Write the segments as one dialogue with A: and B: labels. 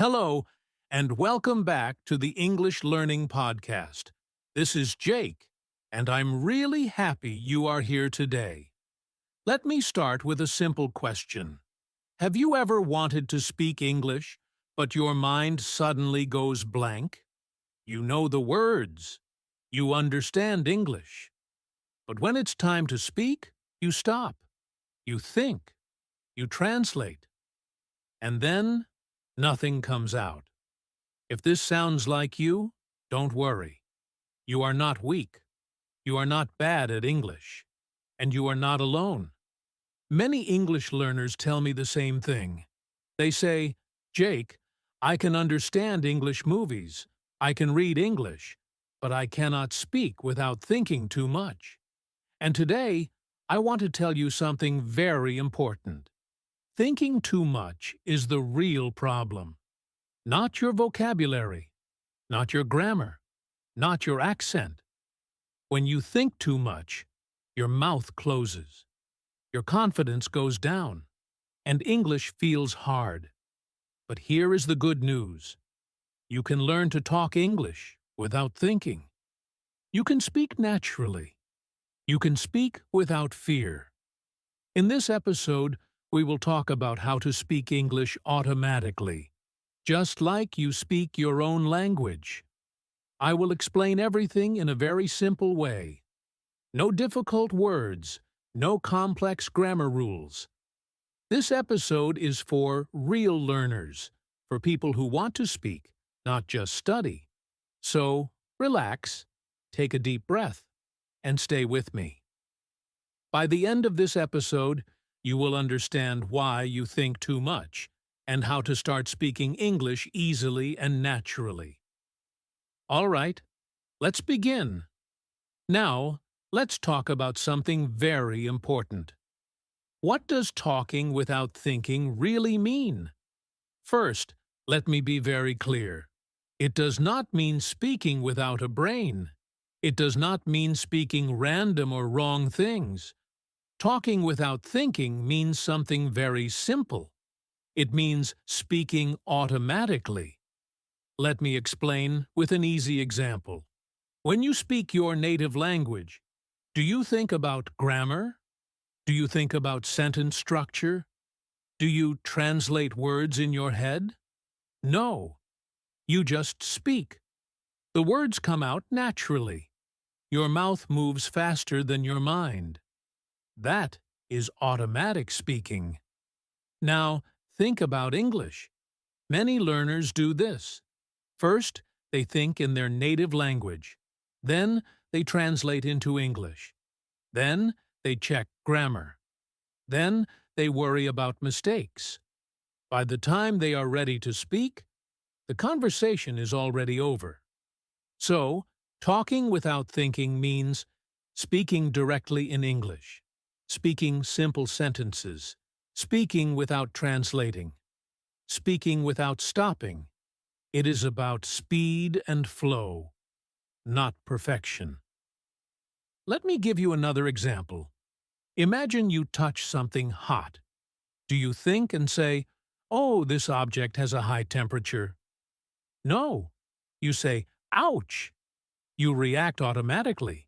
A: Hello, and welcome back to the English Learning Podcast. This is Jake, and I'm really happy you are here today. Let me start with a simple question. Have you ever wanted to speak English, but your mind suddenly goes blank? You know the words. You understand English. But when it's time to speak, you stop. You think. You translate. And then nothing comes out. If this sounds like you, don't worry. You are not weak. You are not bad at English. And you are not alone. Many English learners tell me the same thing. They say, Jake, I can understand English movies. I can read English, but I cannot speak without thinking too much. And today, I want to tell you something very important. Thinking too much is the real problem. Not your vocabulary, not your grammar, not your accent. When you think too much, your mouth closes, your confidence goes down, and English feels hard. But here is the good news. You can learn to talk English without thinking. You can speak naturally. You can speak without fear. In this episode, we will talk about how to speak English automatically, just like you speak your own language. I will explain everything in a very simple way. No difficult words, no complex grammar rules. This episode is for real learners, for people who want to speak, not just study. So, relax, take a deep breath, and stay with me. By the end of this episode, you will understand why you think too much and how to start speaking English easily and naturally. All right, let's begin. Now, let's talk about something very important. What does talking without thinking really mean? First, let me be very clear. It does not mean speaking without a brain. It does not mean speaking random or wrong things. Talking without thinking means something very simple. It means speaking automatically. Let me explain with an easy example. When you speak your native language, do you think about grammar? Do you think about sentence structure? Do you translate words in your head? No. You just speak. The words come out naturally. Your mouth moves faster than your mind. That is automatic speaking. Now, think about English. Many learners do this. First, they think in their native language. Then, they translate into English. Then, they check grammar. Then, they worry about mistakes. By the time they are ready to speak, the conversation is already over. So, talking without thinking means speaking directly in English, speaking simple sentences, speaking without translating, speaking without stopping. It is about speed and flow, not perfection. Let me give you another example. Imagine you touch something hot. Do you think and say, "Oh, this object has a high temperature"? No. You say, "Ouch!" You react automatically.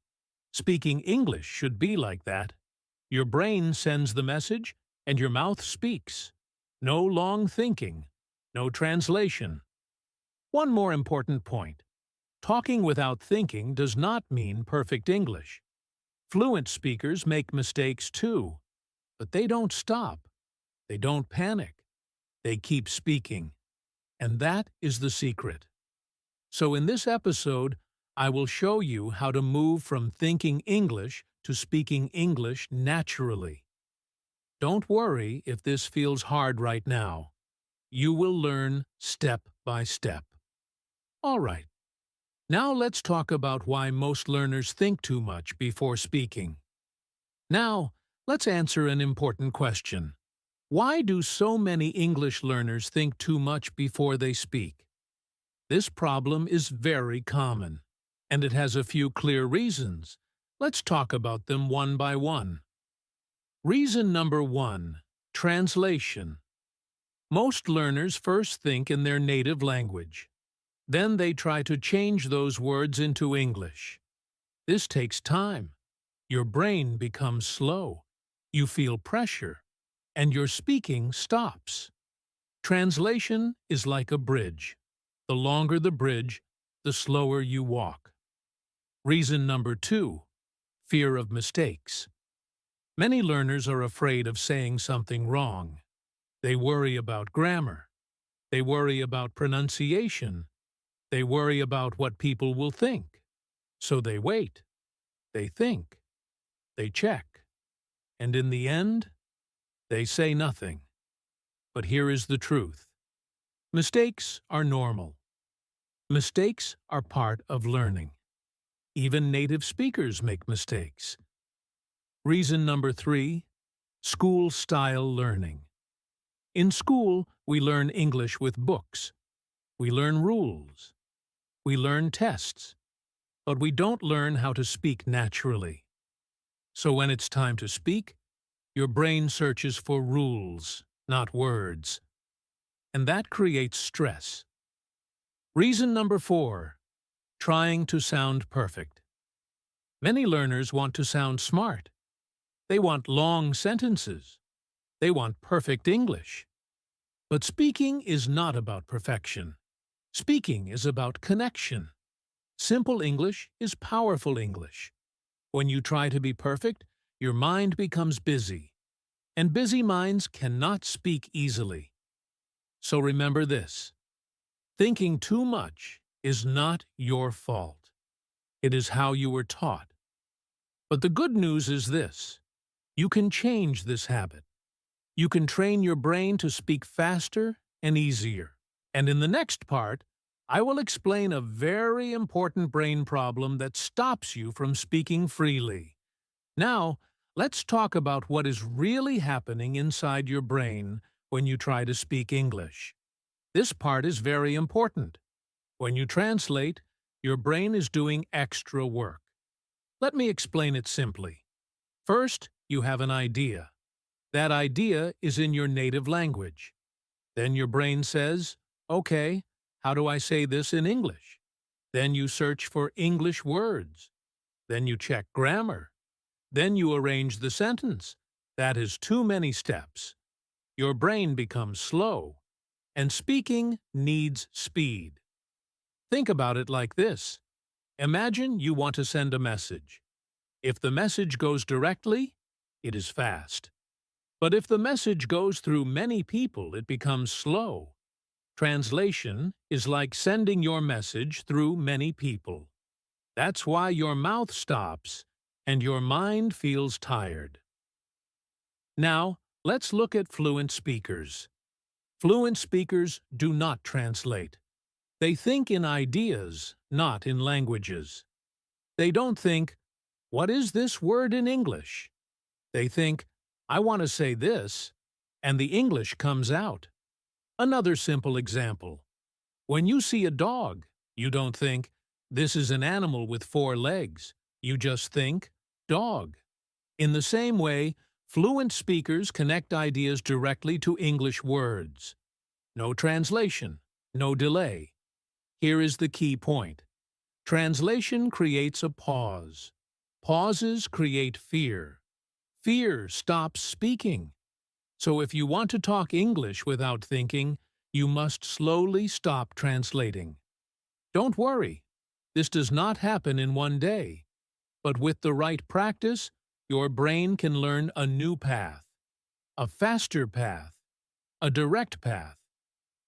A: Speaking English should be like that. Your brain sends the message, and your mouth speaks. No long thinking. No translation. One more important point. Talking without thinking does not mean perfect English. Fluent speakers make mistakes too, but they don't stop. They don't panic. They keep speaking. And that is the secret. So in this episode, I will show you how to move from thinking English to speaking English naturally. Don't worry if this feels hard right now. You will learn step by step. All right. Now let's talk about why most learners think too much before speaking. Now, let's answer an important question. Why do so many English learners think too much before they speak? This problem is very common, and it has a few clear reasons. Let's talk about them one by one. Reason number 1, translation. Most learners first think in their native language. Then they try to change those words into English. This takes time. Your brain becomes slow. You feel pressure, and your speaking stops. Translation is like a bridge. The longer the bridge, the slower you walk. Reason number 2, fear of mistakes. Many learners are afraid of saying something wrong. They worry about grammar. They worry about pronunciation. They worry about what people will think. So they wait. They think. They check. And in the end, they say nothing. But here is the truth. Mistakes are normal. Mistakes are part of learning. Even native speakers make mistakes. Reason number 3, school-style learning. In school, we learn English with books. We learn rules. We learn tests. But we don't learn how to speak naturally. So when it's time to speak, your brain searches for rules, not words. And that creates stress. Reason number 4, trying to sound perfect. Many learners want to sound smart. They want long sentences. They want perfect English. But speaking is not about perfection. Speaking is about connection. Simple English is powerful English. When you try to be perfect, your mind becomes busy. And busy minds cannot speak easily. So remember this. Thinking too much is not your fault. It is how you were taught. But the good news is this. You can change this habit. You can train your brain to speak faster and easier. And in the next part, I will explain a very important brain problem that stops you from speaking freely. Now, let's talk about what is really happening inside your brain when you try to speak English. This part is very important. When you translate, your brain is doing extra work. Let me explain it simply. First, you have an idea. That idea is in your native language. Then your brain says, okay, how do I say this in English? Then you search for English words. Then you check grammar. Then you arrange the sentence. That is too many steps. Your brain becomes slow, and speaking needs speed. Think about it like this. Imagine you want to send a message. If the message goes directly, it is fast. But if the message goes through many people, it becomes slow. Translation is like sending your message through many people. That's why your mouth stops and your mind feels tired. Now, let's look at fluent speakers. Fluent speakers do not translate. They think in ideas, not in languages. They don't think, what is this word in English? They think, I want to say this, and the English comes out. Another simple example. When you see a dog, you don't think, this is an animal with 4 legs. You just think, dog. In the same way, fluent speakers connect ideas directly to English words. No translation, no delay. Here is the key point. Translation creates a pause. Pauses create fear. Fear stops speaking. So if you want to talk English without thinking, you must slowly stop translating. Don't worry. This does not happen in one day. But with the right practice, your brain can learn a new path, a faster path, a direct path.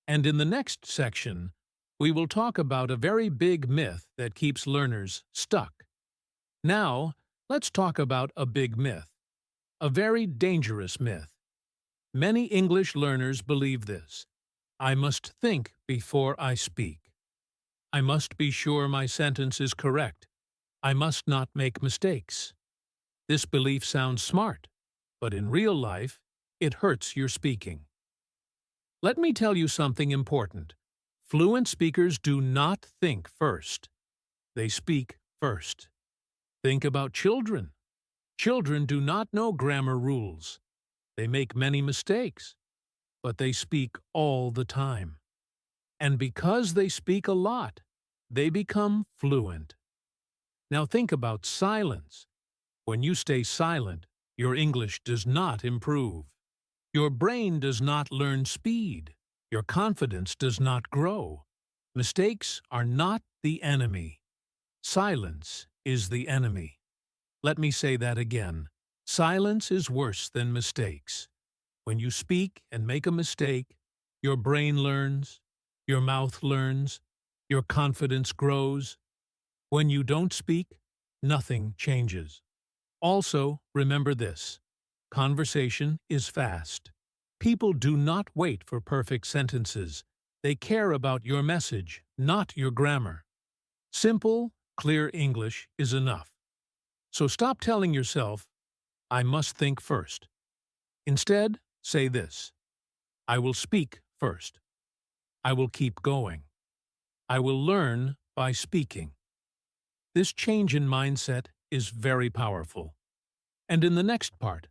A: And in the next section, we will talk about a very big myth that keeps learners stuck. Now, let's talk about a big myth, a very dangerous myth. Many English learners believe this. I must think before I speak. I must be sure my sentence is correct. I must not make mistakes. This belief sounds smart, but in real life, it hurts your speaking. Let me tell you something important. Fluent speakers do not think first. They speak first. Think about children. Children do not know grammar rules. They make many mistakes. but they speak all the time. And because they speak a lot, they become fluent. Now think about silence. When you stay silent, your English does not improve. Your brain does not learn speed. Your confidence does not grow. Mistakes are not the enemy. Silence is the enemy. Let me say that again. Silence is worse than mistakes. When you speak and make a mistake, your brain learns, your mouth learns, your confidence grows. When you don't speak, nothing changes. Also, remember this. Conversation is fast. People do not wait for perfect sentences. They care about your message, not your grammar. Simple, clear English is enough. So stop telling yourself, I must think first. Instead, say this: I will speak first. I will keep going. I will learn by speaking. This change in mindset is very powerful. And in the next part,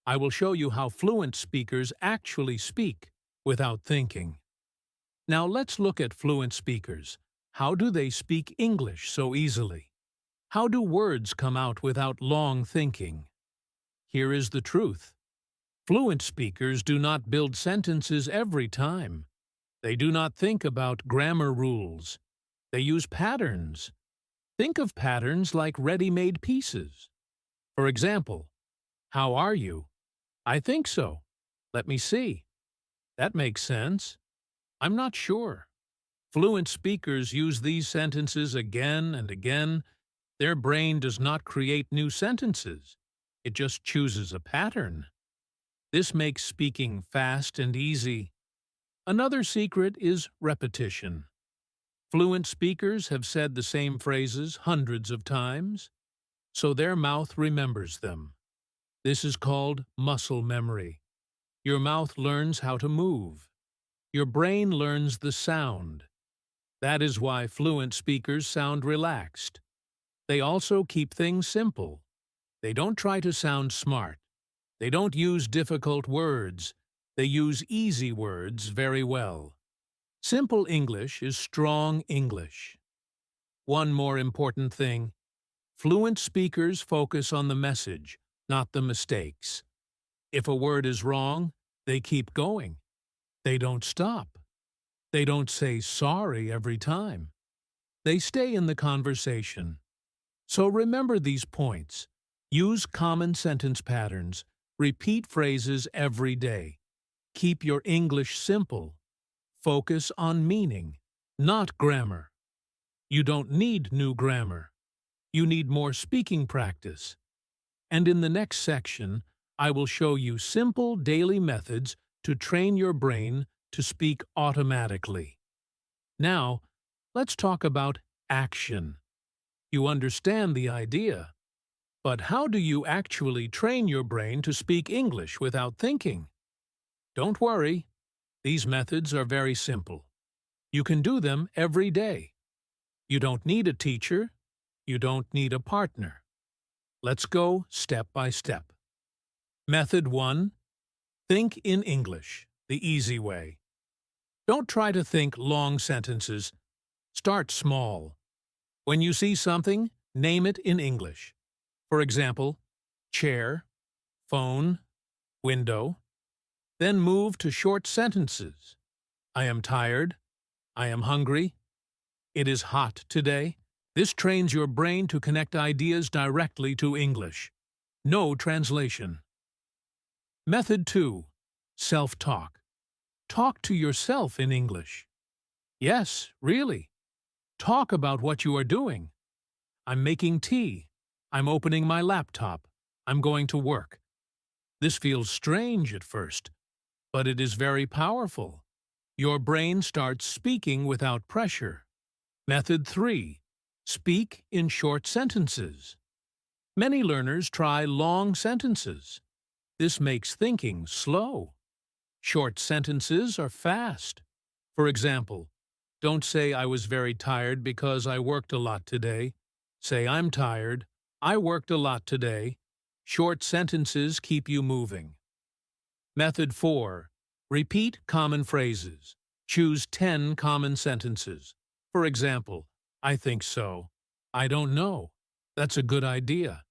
A: I will show you how fluent speakers actually speak without thinking. Now let's look at fluent speakers. How do they speak English so easily? How do words come out without long thinking? Here is the truth. Fluent speakers do not build sentences every time. They do not think about grammar rules. They use patterns. Think of patterns like ready-made pieces. For example, how are you? I think so. Let me see. That makes sense. I'm not sure. Fluent speakers use these sentences again and again. Their brain does not create new sentences. It just chooses a pattern. This makes speaking fast and easy. Another secret is repetition. Fluent speakers have said the same phrases hundreds of times, so their mouth remembers them. This is called muscle memory. Your mouth learns how to move. Your brain learns the sound. That is why fluent speakers sound relaxed. They also keep things simple. They don't try to sound smart. They don't use difficult words. They use easy words very well. Simple English is strong English. One more important thing. Fluent speakers focus on the message, not the mistakes. If a word is wrong, they keep going. They don't stop. They don't say sorry every time. They stay in the conversation. So remember these points. Use common sentence patterns. Repeat phrases every day. Keep your English simple. Focus on meaning, not grammar. You don't need new grammar. You need more speaking practice. And in the next section, I will show you simple daily methods to train your brain to speak automatically. Now, let's talk about action. You understand the idea. But how do you actually train your brain to speak English without thinking? Don't worry. These methods are very simple. You can do them every day. You don't need a teacher. You don't need a partner. Let's go step by step. Method 1. Think in English, the easy way. Don't try to think long sentences. Start small. When you see something, name it in English. For example, chair, phone, window. Then move to short sentences. I am tired. I am hungry. It is hot today. This trains your brain to connect ideas directly to English. No translation. Method 2. Self-talk. Talk to yourself in English. Yes, really. Talk about what you are doing. I'm making tea. I'm opening my laptop. I'm going to work. This feels strange at first, but it is very powerful. Your brain starts speaking without pressure. Method 3. Speak in short sentences. Many learners try long sentences. This makes thinking slow. Short sentences are fast. For example, don't say I was very tired because I worked a lot today. Say I'm tired. I worked a lot today. Short sentences keep you moving. Method 4. Repeat common phrases. Choose 10 common sentences. For example, I think so. I don't know. That's a good idea.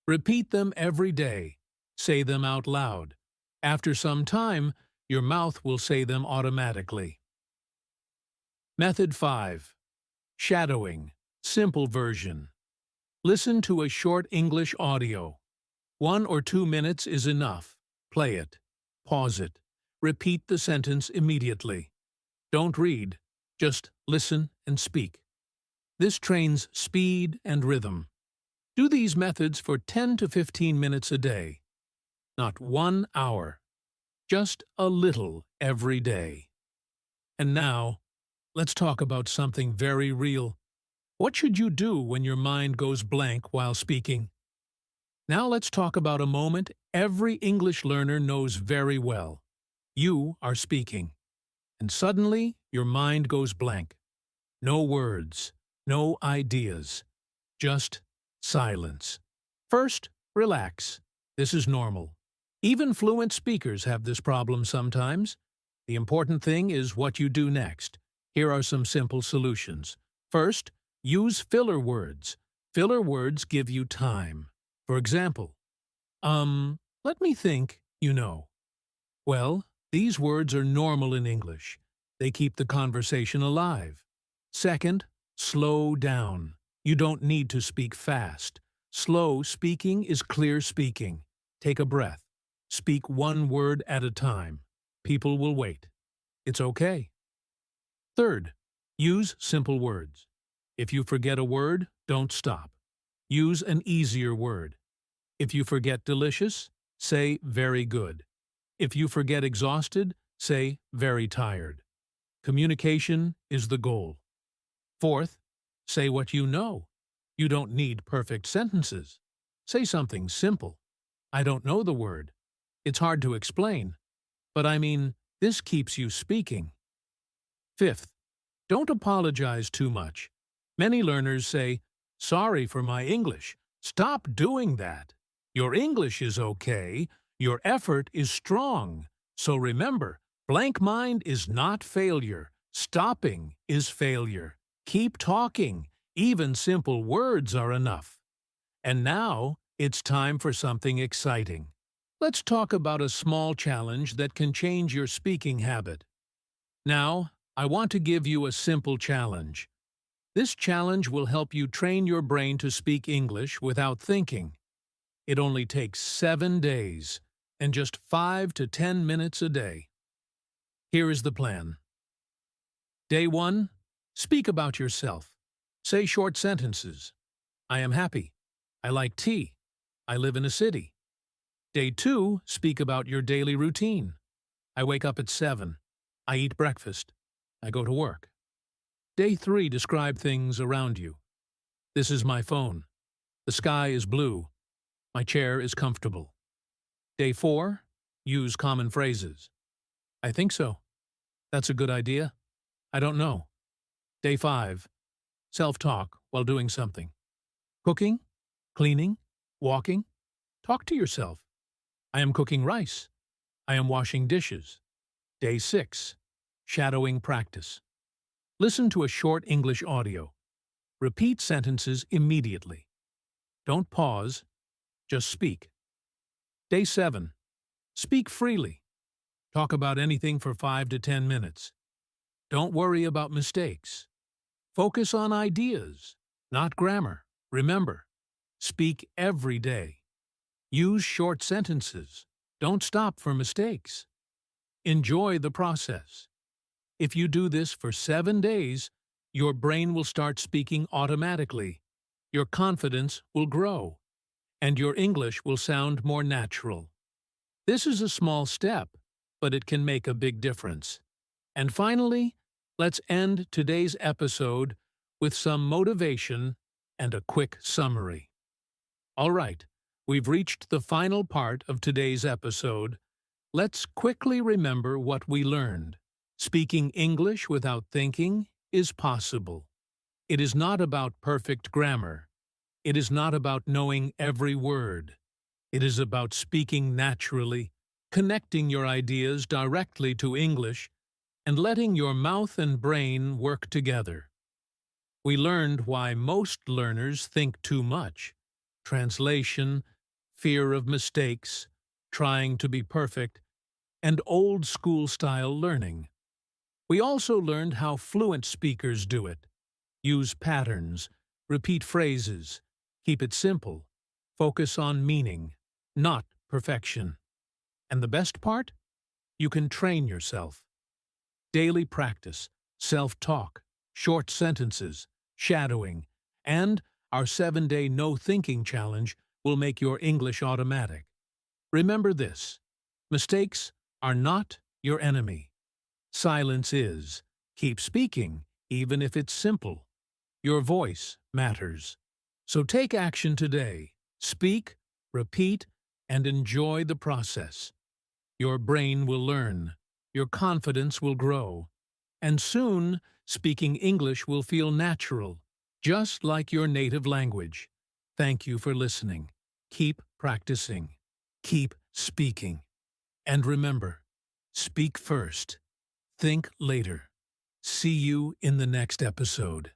A: Repeat them every day. Say them out loud. After some time, your mouth will say them automatically. Method 5. Shadowing. Simple version. Listen to a short English audio. 1 or 2 minutes is enough. Play it. Pause it. Repeat the sentence immediately. Don't read. Just listen and speak. This trains speed and rhythm. Do these methods for 10 to 15 minutes a day. Not 1 hour. Just a little every day. And now, let's talk about something very real. What should you do when your mind goes blank while speaking? Now let's talk about a moment every English learner knows very well. You are speaking, and suddenly your mind goes blank. No words, no ideas, just silence. First, relax. This is normal. Even fluent speakers have this problem sometimes. The important thing is what you do next. Here are some simple solutions. First, use filler words. Filler words give you time. For example, let me think, you know. Well, these words are normal in English. They keep the conversation alive. Second, slow down. You don't need to speak fast. Slow speaking is clear speaking. Take a breath. Speak 1 word at a time. People will wait. It's okay. Third, use simple words. If you forget a word, don't stop. Use an easier word. If you forget delicious, say very good. If you forget exhausted, say very tired. Communication is the goal. Fourth, say what you know. You don't need perfect sentences. Say something simple. I don't know the word. It's hard to explain. But I mean, this keeps you speaking. Fifth, don't apologize too much. Many learners say, "Sorry for my English." Stop doing that. Your English is okay. Your effort is strong. So remember, blank mind is not failure. Stopping is failure. Keep talking. Even simple words are enough. And now, it's time for something exciting. Let's talk about a small challenge that can change your speaking habit. Now, I want to give you a simple challenge. This challenge will help you train your brain to speak English without thinking. It only takes 7 days and just 5 to 10 minutes a day. Here is the plan. Day 1. Speak about yourself. Say short sentences. I am happy. I like tea. I live in a city. Day 2. Speak about your daily routine. I wake up at 7. I eat breakfast. I go to work. Day 3. Describe things around you. This is my phone. The sky is blue. My chair is comfortable. Day 4. Use common phrases. I think so. That's a good idea. I don't know. Day 5. Self-talk while doing something. Cooking, cleaning, walking. Talk to yourself. I am cooking rice. I am washing dishes. Day 6. Shadowing practice. Listen to a short English audio. Repeat sentences immediately. Don't pause. Just speak. Day 7. Speak freely. Talk about anything for 5 to 10 minutes. Don't worry about mistakes. Focus on ideas, not grammar. Remember, speak every day. Use short sentences. Don't stop for mistakes. Enjoy the process. If you do this for 7 days, your brain will start speaking automatically. Your confidence will grow, and your English will sound more natural. This is a small step, but it can make a big difference. And finally, let's end today's episode with some motivation and a quick summary. All right, we've reached the final part of today's episode. Let's quickly remember what we learned. Speaking English without thinking is possible. It is not about perfect grammar. It is not about knowing every word. It is about speaking naturally, connecting your ideas directly to English and letting your mouth and brain work together. We learned why most learners think too much: translation, fear of mistakes, trying to be perfect, and old-school-style learning. We also learned how fluent speakers do it: use patterns, repeat phrases, keep it simple, focus on meaning, not perfection. And the best part? You can train yourself. Daily practice, self-talk, short sentences, shadowing, and our 7-day no-thinking challenge will make your English automatic. Remember this: mistakes are not your enemy. Silence is. Keep speaking, even if it's simple. Your voice matters. So take action today. Speak, repeat, and enjoy the process. Your brain will learn. Your confidence will grow. And soon, speaking English will feel natural, just like your native language. Thank you for listening. Keep practicing. Keep speaking. And remember, speak first. Think later. See you in the next episode.